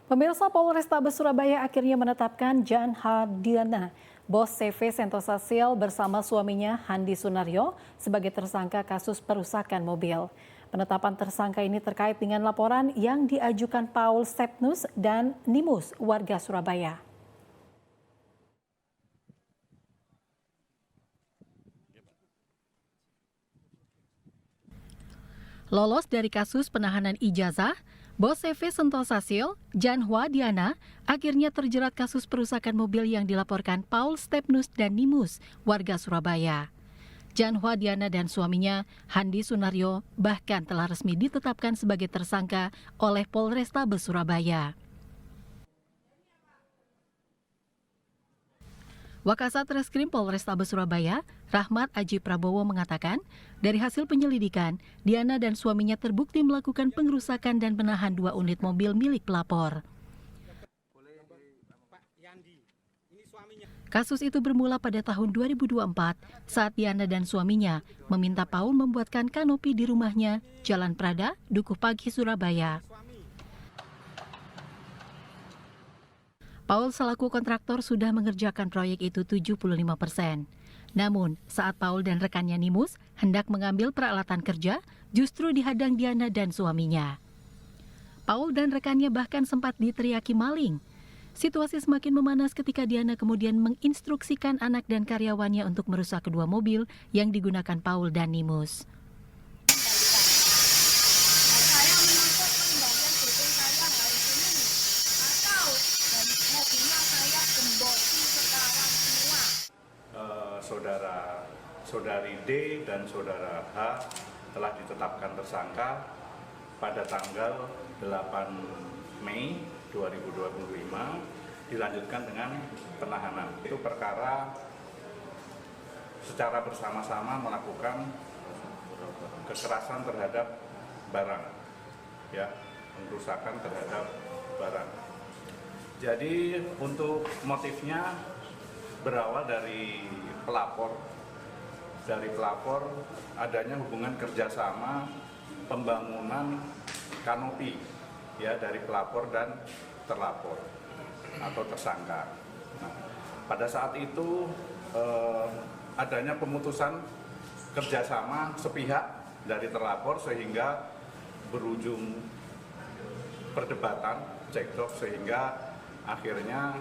Pemirsa, Polrestabes Surabaya akhirnya menetapkan Jan Hardiana, bos CV Sentosa Seal bersama suaminya Handi Sunaryo sebagai tersangka kasus perusakan mobil. Penetapan tersangka ini terkait dengan laporan yang diajukan Paul Stepnus dan Nimus, warga Surabaya. Lolos dari kasus penahanan ijazah, bos CV Sentosa Seal, Jan Hardiana, akhirnya terjerat kasus perusakan mobil yang dilaporkan Paul Stepnus dan Nimus, warga Surabaya. Jan Hardiana dan suaminya, Handi Sunaryo, bahkan telah resmi ditetapkan sebagai tersangka oleh Polrestabes Surabaya. Wakasat Reskrim Polrestabes Surabaya, Rahmat Aji Prabowo mengatakan, dari hasil penyelidikan, Diana dan suaminya terbukti melakukan pengerusakan dan menahan 2 unit mobil milik pelapor. Kasus itu bermula pada tahun 2024 saat Diana dan suaminya meminta Paul membuatkan kanopi di rumahnya, Jalan Prada, Dukuh Pagi, Surabaya. Paul selaku kontraktor sudah mengerjakan proyek itu 75%. Namun, saat Paul dan rekannya Nimus hendak mengambil peralatan kerja, justru dihadang Diana dan suaminya. Paul dan rekannya bahkan sempat diteriaki maling. Situasi semakin memanas ketika Diana kemudian menginstruksikan anak dan karyawannya untuk merusak kedua mobil yang digunakan Paul dan Nimus. Saudari D dan saudara H telah ditetapkan tersangka pada tanggal 8 Mei 2025, dilanjutkan dengan penahanan. Itu perkara secara bersama-sama melakukan kekerasan terhadap barang, ya, pengerusakan terhadap barang. Jadi untuk motifnya berawal dari pelapor adanya hubungan kerjasama pembangunan kanopi, ya, dari pelapor dan terlapor atau tersangka. Nah, pada saat itu adanya pemutusan kerjasama sepihak dari terlapor sehingga berujung perdebatan, cekcok, sehingga akhirnya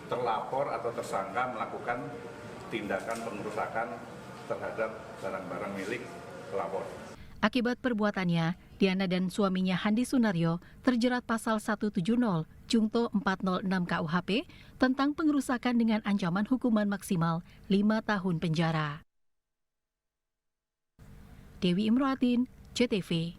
terlapor atau tersangka melakukan tindakan pengerusakan terhadap barang-barang milik pelapor. Akibat perbuatannya, Diana dan suaminya Handi Sunaryo terjerat pasal 170 Jungto 406 KUHP tentang pengerusakan dengan ancaman hukuman maksimal 5 tahun penjara. Dewi Imroatin, JTV.